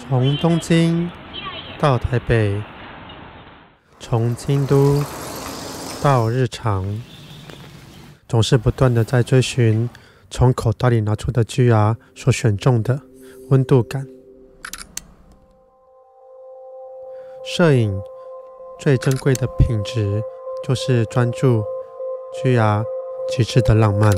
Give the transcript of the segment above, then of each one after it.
从东京到台北，从京都到日常，总是不断的在追寻从口袋里拿出的 GR 所选中的温度感。摄影最珍贵的品质就是专注 GR 极致的浪漫。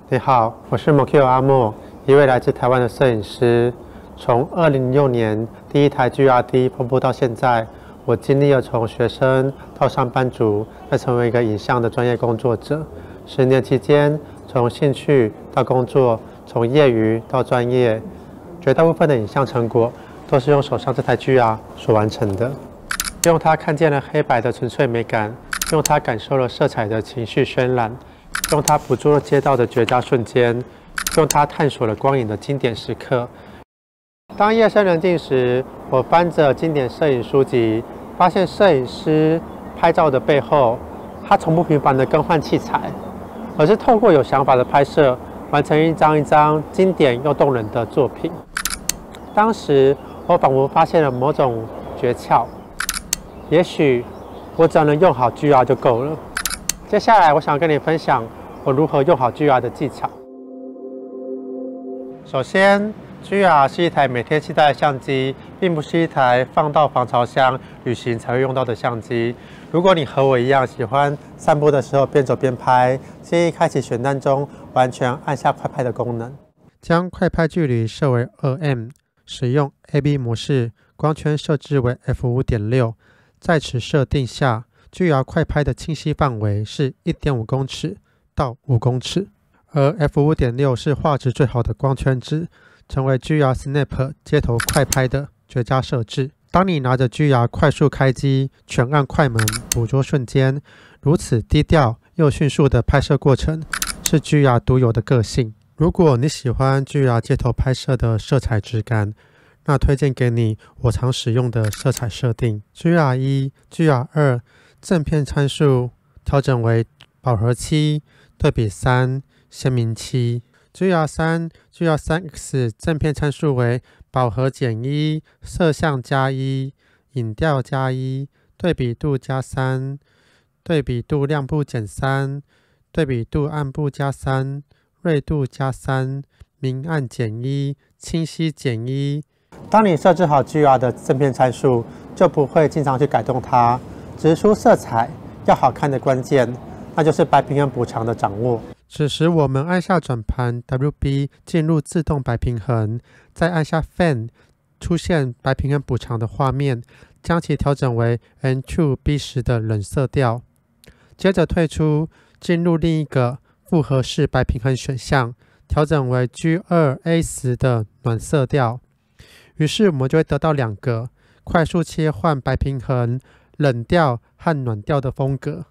你好，我是 Mokyo 阿莫，一位来自台湾的摄影师。从2006年第一台 GR-D 发布到现在，我经历了从学生到上班族，再成为一个影像的专业工作者。10年期间，从兴趣到工作，从业余到专业，绝大部分的影像成果都是用手上这台 GR 所完成的。用它看见了黑白的纯粹美感，用它感受了色彩的情绪渲染，用它捕捉了街道的绝佳瞬间，用它探索了光影的经典时刻。当夜深人静时，我翻着经典摄影书籍，发现摄影师拍照的背后，他从不频繁地更换器材，而是透过有想法的拍摄，完成一张一张经典又动人的作品。当时我仿佛发现了某种诀窍，也许我只要能用好 GR 就够了。接下来我想跟你分享我如何用好 GR 的技巧。首先，GR 是一台每天携带的相机，并不是一台放到防潮箱旅行才会用到的相机。如果你和我一样喜欢散步的时候边走边拍，建议开启选单中完全按下快拍的功能，将快拍距离设为 2M， 使用 AB 模式，光圈设置为 f5.6。在此设定下，GR 快拍的清晰范围是 1.5 公尺到5公尺，而 f5.6 是画质最好的光圈值，成为 GR Snap 街头快拍的绝佳设置。当你拿着 GR 快速开机，全按快门捕捉瞬间，如此低调又迅速的拍摄过程，是 GR 独有的个性。如果你喜欢 GR 街头拍摄的色彩质感，那推荐给你我常使用的色彩设定 GR1、GR2 正片参数调整为饱和7、对比3、鲜明7。GR3、GR3X 正片参数为饱和-1、色相+1、影调+1、对比度+3、对比度亮部-3、对比度暗部+3、锐度+3、明暗-1、清晰-1。当你设置好 GR 的正片参数，就不会经常去改动它。直出色彩要好看的关键，那就是白平衡补偿的掌握。此时我们按下转盘 WB 进入自动白平衡，再按下 Fan 出现白平衡补偿的画面，将其调整为 N2B10 的冷色调。接着退出，进入另一个复合式白平衡选项，调整为 G2A10 的暖色调。于是我们就会得到两个快速切换白平衡、冷调和暖调的风格。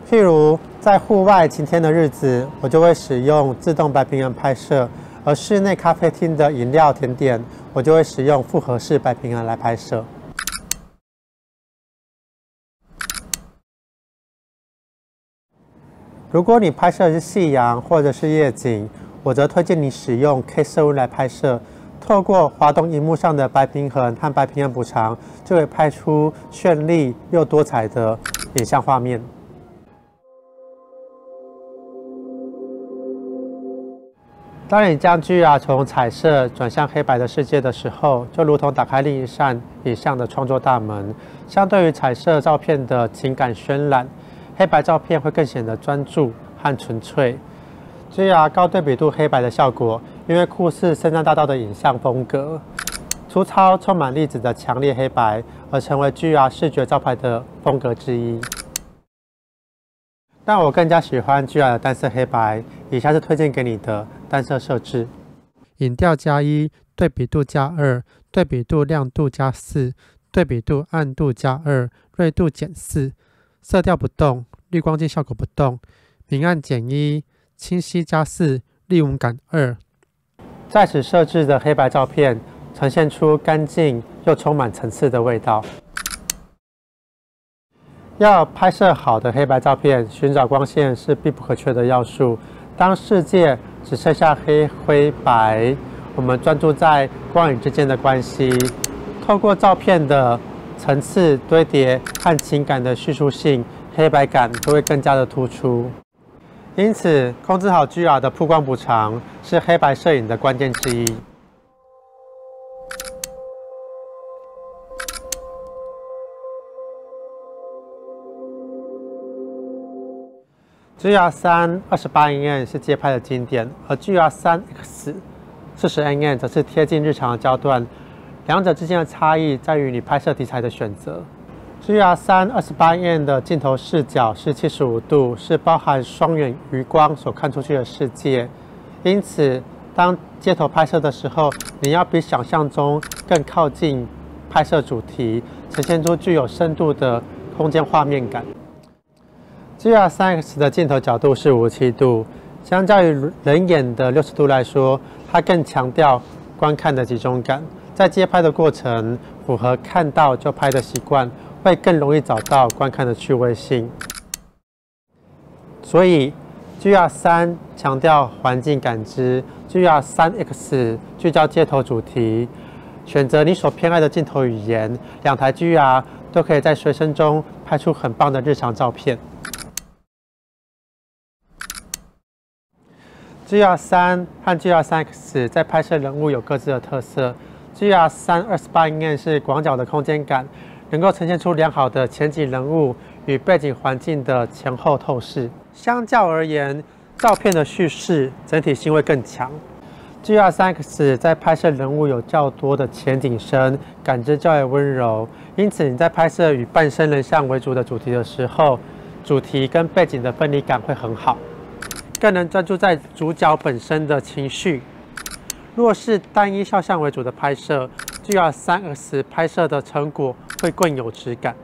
譬如在户外晴天的日子，我就会使用自动白平衡拍摄；而室内咖啡厅的饮料甜点，我就会使用复合式白平衡来拍摄。如果你拍摄的是夕阳或者是夜景，我则推荐你使用 K 色温来拍摄。透过滑动萤幕上的白平衡和白平衡补偿，就会拍出绚丽又多彩的影像画面。当你将 GR 从彩色转向黑白的世界的时候，就如同打开另一扇影像的创作大门。相对于彩色照片的情感渲染，黑白照片会更显得专注和纯粹。GR 高对比度黑白的效果，因为酷似圣诞大道的影像风格，粗糙充满粒子的强烈黑白，而成为 GR 视觉招牌的风格之一。但我更加喜欢 GR 的单色黑白，以下是推荐给你的单色设置：影调+1，对比度+2，对比度亮度+4，对比度暗度+2，锐度-4，色调不动，滤光镜效果不动，明暗-1，清晰+4，力稳感2。在此设置的黑白照片呈现出干净又充满层次的味道。要拍摄好的黑白照片，寻找光线是必不可缺的要素。当世界只剩下黑、灰、白。我们专注在光影之间的关系，透过照片的层次堆叠和情感的叙述性，黑白感都会更加的突出。因此，控制好 GR 的曝光补偿是黑白摄影的关键之一。GR3 28mm 是街拍的经典，而 GR3X 40mm 则是贴近日常的焦段。两者之间的差异在于你拍摄题材的选择。GR3 28mm 的镜头视角是75度，是包含双远余光所看出去的世界。因此，当街头拍摄的时候，你要比想象中更靠近拍摄主题，呈现出具有深度的空间画面感。GR3X 的镜头角度是57度，相较于人眼的60度来说，它更强调观看的集中感。在街拍的过程，符合看到就拍的习惯，会更容易找到观看的趣味性。所以 GR3 强调环境感知 ，GR3X 聚焦街头主题。选择你所偏爱的镜头语言，两台 GR 都可以在随身中拍出很棒的日常照片。GR3 和 GR3X 在拍摄人物有各自的特色。GR3 28mm 是广角的空间感，能够呈现出良好的前景人物与背景环境的前后透视。相较而言，照片的叙事整体性会更强。GR3X 在拍摄人物有较多的前景深，感知较为温柔，因此你在拍摄以半身人像为主的主题的时候，主题跟背景的分离感会很好，更能专注在主角本身的情绪。若是单一肖像为主的拍摄 ，GR3X 拍摄的成果会更有质感。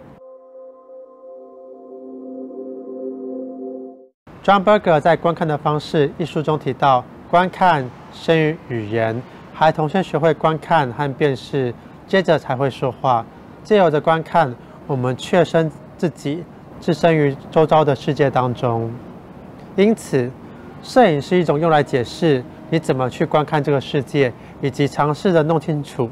John Berger 在《观看的方式》一书中提到，观看生于语言，孩童先学会观看和辨识，接着才会说话。借由着观看，我们确身自己置身于周遭的世界当中。因此，摄影是一种用来解释你怎么去观看这个世界，以及尝试着弄清楚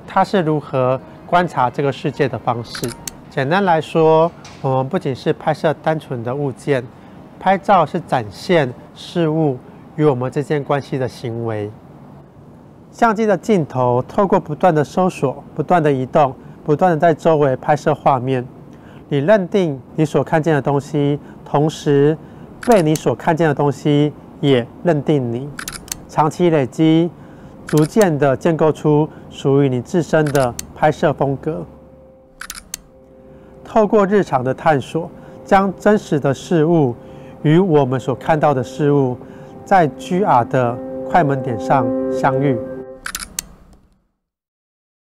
它是如何观察这个世界的方式。简单来说，我们不仅是拍摄单纯的物件，拍照是展现事物与我们之间关系的行为。相机的镜头透过不断的搜索、不断的移动、不断的在周围拍摄画面，你认定你所看见的东西，同时被你所看见的东西也认定你。长期累积，逐渐的建构出属于你自身的拍摄风格。透过日常的探索，将真实的事物与我们所看到的事物，在 GR 的快门点上相遇。